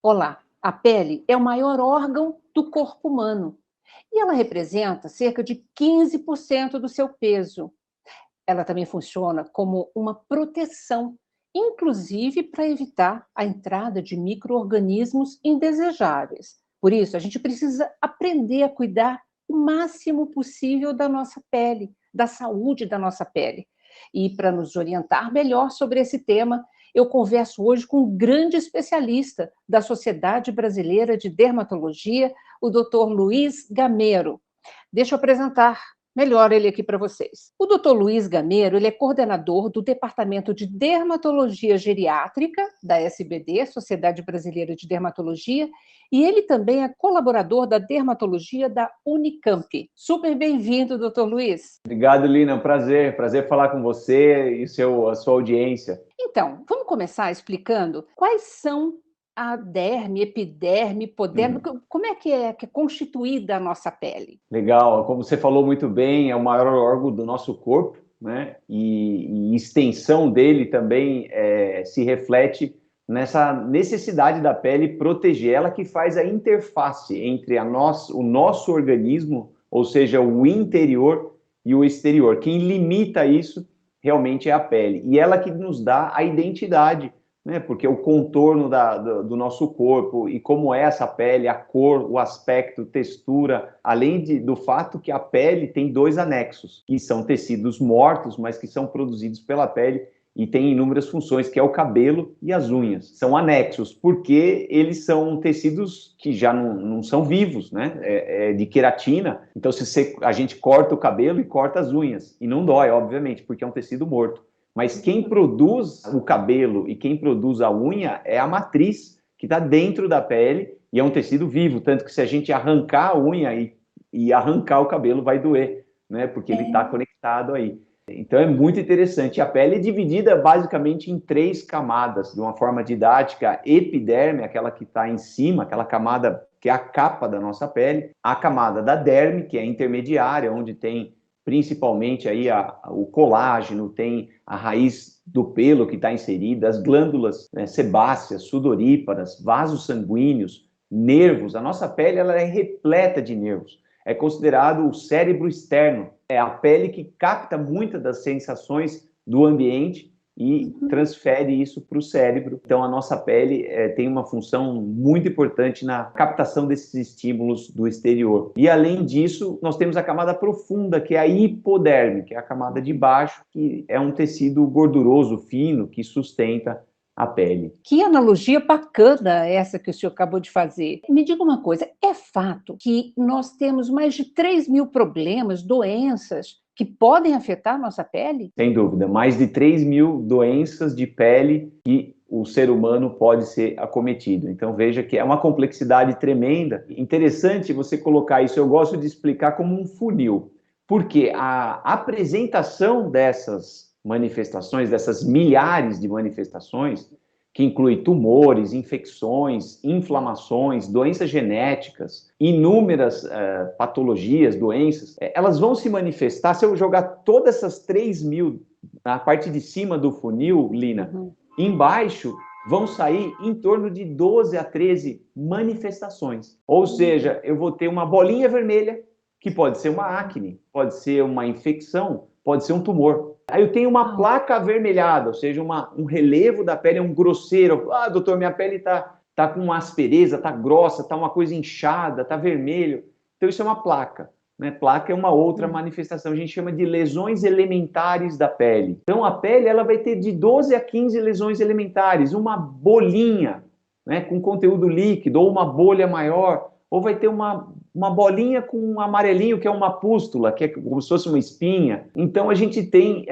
Olá, a pele é o maior órgão do corpo humano e ela representa cerca de 15% do seu peso. Ela também funciona como uma proteção, inclusive para evitar a entrada de micro-organismos indesejáveis. Por isso, a gente precisa aprender a cuidar o máximo possível da nossa pele, da saúde da nossa pele. E para nos orientar melhor sobre esse tema, eu converso hoje com um grande especialista da Sociedade Brasileira de Dermatologia, o Dr. Luiz Gameiro. Deixa eu apresentar melhor ele aqui para vocês. O Dr. Luiz Gameiro, ele é coordenador do Departamento de Dermatologia Geriátrica da SBD, Sociedade Brasileira de Dermatologia, e ele também é colaborador da dermatologia da Unicamp. Super bem-vindo, Dr. Luiz. Obrigado, Lina. Prazer falar com você e a sua audiência. Então, vamos começar explicando quais são a derme, epiderme, hipoderme, como que é constituída a nossa pele? Legal. Como você falou muito bem, é o maior órgão do nosso corpo, né? E extensão dele também se reflete nessa necessidade da pele proteger. Ela que faz a interface entre o nosso organismo, ou seja, o interior e o exterior. Quem limita isso realmente é a pele. E ela que nos dá a identidade, né? Porque o contorno do nosso corpo e como é essa pele, a cor, o aspecto, textura, além do fato que a pele tem dois anexos, que são tecidos mortos, mas que são produzidos pela pele e tem inúmeras funções, que é o cabelo e as unhas. São anexos, porque eles são tecidos que já não são vivos, né? É de queratina. Então, a gente corta o cabelo e corta as unhas. E não dói, obviamente, porque é um tecido morto. Mas quem produz o cabelo e quem produz a unha é a matriz que está dentro da pele e é um tecido vivo, tanto que se a gente arrancar a unha e arrancar o cabelo vai doer, né? Porque ele está conectado aí. Então é muito interessante. A pele é dividida basicamente em 3 camadas, de uma forma didática: epiderme, aquela que está em cima, aquela camada que é a capa da nossa pele, a camada da derme, que é intermediária, onde tem principalmente aí o colágeno, tem a raiz do pelo que está inserida, as glândulas, né, sebáceas, sudoríparas, vasos sanguíneos, nervos. A nossa pele ela é repleta de nervos. É considerado o cérebro externo. É a pele que capta muitas das sensações do ambiente e transfere isso para o cérebro. Então, a nossa pele tem uma função muito importante na captação desses estímulos do exterior. E, além disso, nós temos a camada profunda, que é a hipoderme, que é a camada de baixo, que é um tecido gorduroso, fino, que sustenta a pele. Que analogia bacana essa que o senhor acabou de fazer. Me diga uma coisa, é fato que nós temos mais de 3.000 problemas, doenças, que podem afetar a nossa pele? Sem dúvida, mais de 3.000 doenças de pele que o ser humano pode ser acometido. Então veja que é uma complexidade tremenda. Interessante você colocar isso, eu gosto de explicar como um funil, porque a apresentação dessas manifestações, dessas milhares de manifestações, que inclui tumores, infecções, inflamações, doenças genéticas, inúmeras patologias, doenças, elas vão se manifestar. Se eu jogar todas essas 3.000 na parte de cima do funil, Lina, embaixo vão sair em torno de 12 a 13 manifestações. Ou seja, eu vou ter uma bolinha vermelha, que pode ser uma acne, pode ser uma infecção, pode ser um tumor. Aí eu tenho uma placa avermelhada, ou seja, um relevo da pele, um grosseiro. Ah, doutor, minha pele tá com uma aspereza, tá grossa, tá uma coisa inchada, tá vermelho. Então isso é uma placa, né? Placa é uma outra manifestação, a gente chama de lesões elementares da pele. Então a pele ela vai ter de 12 a 15 lesões elementares, uma bolinha, né, com conteúdo líquido, ou uma bolha maior, ou vai ter uma bolinha com um amarelinho, que é uma pústula, que é como se fosse uma espinha. Então, a gente tem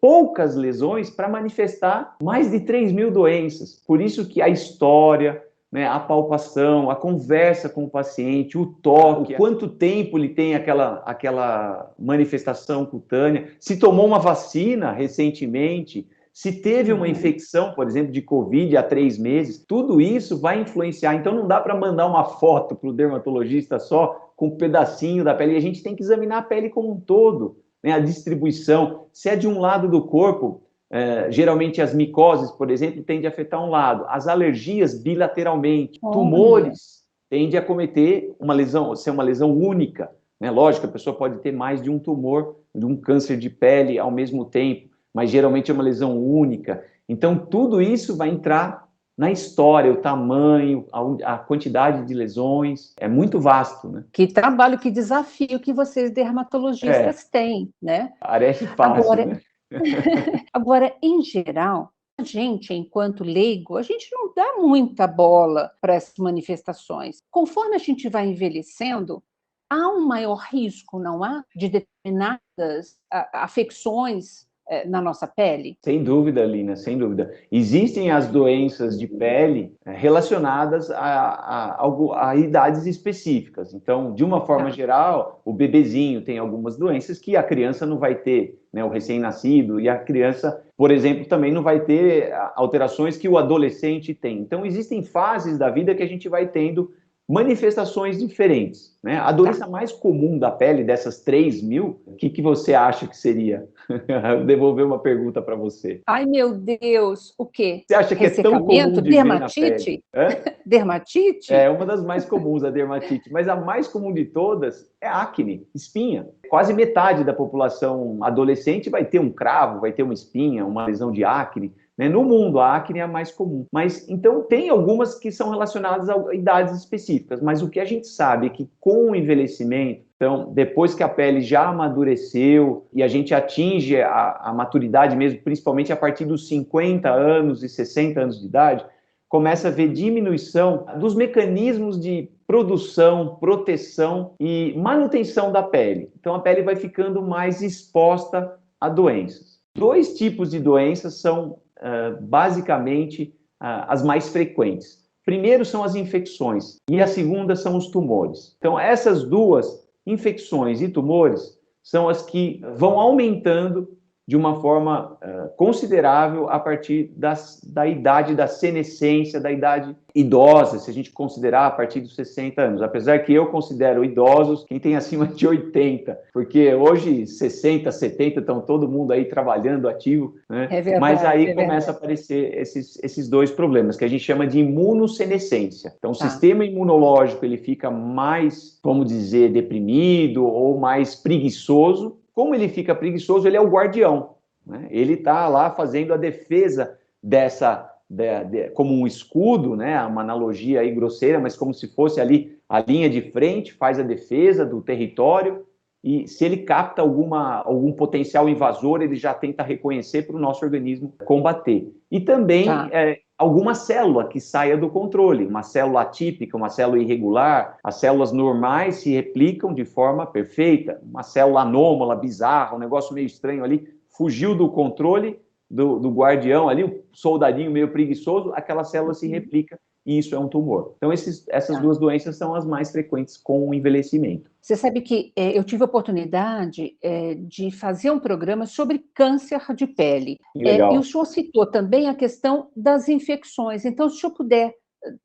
poucas lesões para manifestar mais de 3.000 doenças. Por isso que a história, né, a palpação, a conversa com o paciente, o toque, quanto tempo ele tem aquela manifestação cutânea, se tomou uma vacina recentemente, se teve uma infecção, por exemplo, de Covid há 3 meses, tudo isso vai influenciar. Então, não dá para mandar uma foto para o dermatologista só com um pedacinho da pele. A gente tem que examinar a pele como um todo, né? A distribuição. Se é de um lado do corpo, Geralmente as micoses, por exemplo, tendem a afetar um lado. As alergias bilateralmente. Olha. Tumores tendem a cometer uma lesão, ser uma lesão única. Né? Lógico, a pessoa pode ter mais de um tumor, de um câncer de pele ao mesmo tempo, mas geralmente é uma lesão única. Então, tudo isso vai entrar na história, o tamanho, a quantidade de lesões, é muito vasto, né? Que trabalho, que desafio que vocês dermatologistas têm, né? Parece fácil, Agora, né? agora, em geral, a gente, enquanto leigo, a gente não dá muita bola para essas manifestações. Conforme a gente vai envelhecendo, há um maior risco, não há, de determinadas afecções na nossa pele? Sem dúvida, Lina, sem dúvida. Existem as doenças de pele relacionadas a idades específicas. Então, de uma forma geral, o bebezinho tem algumas doenças que a criança não vai ter, né? O recém-nascido, e a criança, por exemplo, também não vai ter alterações que o adolescente tem. Então, existem fases da vida que a gente vai tendo manifestações diferentes, né? A doença mais comum da pele, dessas 3.000, o que você acha que seria? Devolver uma pergunta para você. Ai, meu Deus, o quê? Você acha que é tão comum de ver na pele? Dermatite? É uma das mais comuns, a dermatite, mas a mais comum de todas é acne, espinha. Quase metade da população adolescente vai ter um cravo, vai ter uma espinha, uma lesão de acne. Né? No mundo, a acne é a mais comum. Mas, então, tem algumas que são relacionadas a idades específicas, mas o que a gente sabe é que com o envelhecimento, então, depois que a pele já amadureceu e a gente atinge a maturidade mesmo, principalmente a partir dos 50 anos e 60 anos de idade, começa a ver diminuição dos mecanismos de produção, proteção e manutenção da pele. Então, a pele vai ficando mais exposta a doenças. 2 tipos de doenças são basicamente as mais frequentes. Primeiro são as infecções e a segunda são os tumores. Então, essas duas, infecções e tumores, são as que vão aumentando de uma forma considerável a partir da idade da senescência, da idade idosa, se a gente considerar a partir dos 60 anos. Apesar que eu considero idosos quem tem acima de 80, porque hoje 60, 70 estão todo mundo aí trabalhando ativo, né? É verdade, mas aí começa a aparecer esses 2 problemas, que a gente chama de imunossenescência. Então, o sistema imunológico ele fica mais, vamos dizer, deprimido ou mais preguiçoso. Como ele fica preguiçoso, ele é o guardião, né? Ele está lá fazendo a defesa como um escudo, né? Uma analogia aí grosseira, mas como se fosse ali a linha de frente, faz a defesa do território, e se ele capta algum potencial invasor, ele já tenta reconhecer para o nosso organismo combater. E também alguma célula que saia do controle, uma célula atípica, uma célula irregular. As células normais se replicam de forma perfeita, uma célula anômala, bizarra, um negócio meio estranho ali, fugiu do controle do guardião ali, o soldadinho meio preguiçoso, aquela célula se replica e isso é um tumor. Então, essas 2 doenças são as mais frequentes com o envelhecimento. Você sabe que eu tive a oportunidade de fazer um programa sobre câncer de pele. E o senhor citou também a questão das infecções. Então, se o senhor puder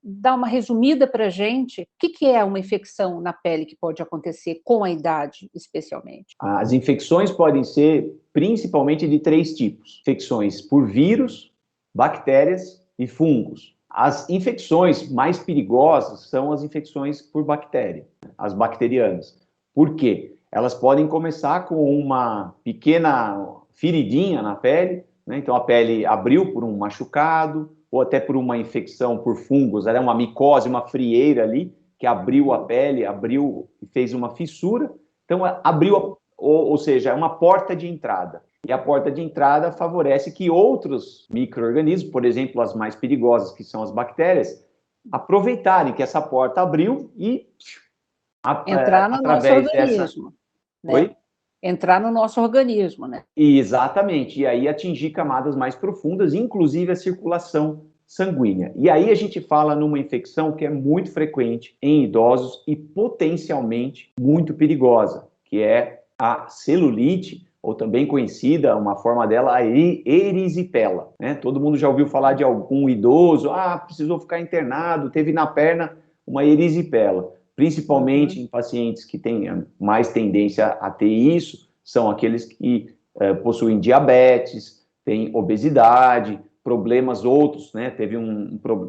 dar uma resumida para a gente, o que é uma infecção na pele que pode acontecer com a idade, especialmente? As infecções podem ser principalmente de 3 tipos: infecções por vírus, bactérias e fungos. As infecções mais perigosas são as infecções por bactéria, as bacterianas. Por quê? Elas podem começar com uma pequena feridinha na pele, né? Então a pele abriu por um machucado, ou até por uma infecção por fungos, era uma micose, uma frieira ali, que abriu a pele, abriu e fez uma fissura. Então abriu, ou seja, é uma porta de entrada. E a porta de entrada favorece que outros micro-organismos, por exemplo, as mais perigosas, que são as bactérias, aproveitarem que essa porta abriu e entrar no nosso organismo. Né? Oi? Entrar no nosso organismo, né? Exatamente. E aí atingir camadas mais profundas, inclusive a circulação sanguínea. E aí a gente fala numa infecção que é muito frequente em idosos e potencialmente muito perigosa, que é a celulite, ou também conhecida, uma forma dela, a erisipela. Né? Todo mundo já ouviu falar de algum idoso, precisou ficar internado, teve na perna uma erisipela. Principalmente em pacientes que têm mais tendência a ter isso, são aqueles que possuem diabetes, tem obesidade, problemas outros, né?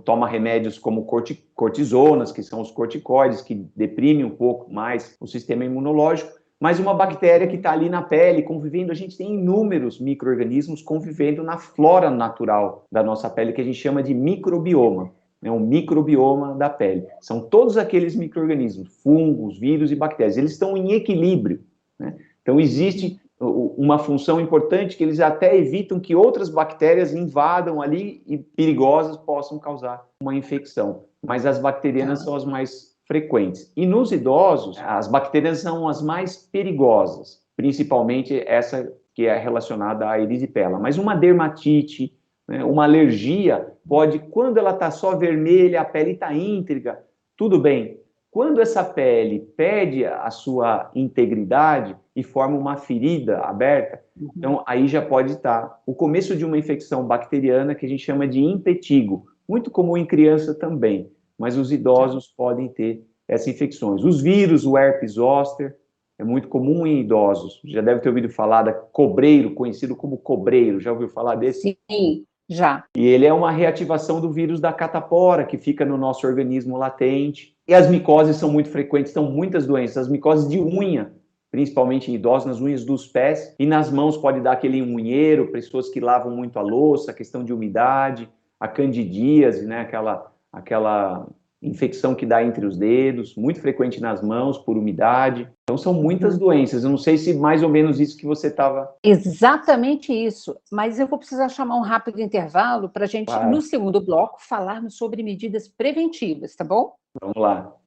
Toma remédios como cortisonas, que são os corticoides, que deprimem um pouco mais o sistema imunológico, mas uma bactéria que está ali na pele, convivendo, a gente tem inúmeros micro-organismos convivendo na flora natural da nossa pele, que a gente chama de microbioma, né? Um microbioma da pele. São todos aqueles micro-organismos, fungos, vírus e bactérias, eles estão em equilíbrio, né? Então existe uma função importante que eles até evitam que outras bactérias invadam ali e perigosas possam causar uma infecção. Mas as bacterianas são as mais frequentes. E nos idosos, as bactérias são as mais perigosas, principalmente essa que é relacionada à erisipela. Mas uma dermatite, né, uma alergia, pode, quando ela está só vermelha, a pele está íntegra, tudo bem. Quando essa pele perde a sua integridade e forma uma ferida aberta, então aí já pode estar o começo de uma infecção bacteriana que a gente chama de impetigo, muito comum em criança também, mas os idosos podem ter essas infecções. Os vírus, o herpes zoster, é muito comum em idosos. Já deve ter ouvido falar da cobreiro, conhecido como cobreiro. Já ouviu falar desse? Sim, já. E ele é uma reativação do vírus da catapora, que fica no nosso organismo latente. E as micoses são muito frequentes, são muitas doenças. As micoses de unha, principalmente em idosos, nas unhas dos pés. E nas mãos pode dar aquele unheiro, pessoas que lavam muito a louça, a questão de umidade, a candidíase, né? Aquela infecção que dá entre os dedos, muito frequente nas mãos, por umidade. Então, são muitas doenças. Eu não sei se mais ou menos isso que você estava... Exatamente isso. Mas eu vou precisar chamar um rápido intervalo para a gente, no segundo bloco, falarmos sobre medidas preventivas, tá bom? Vamos lá.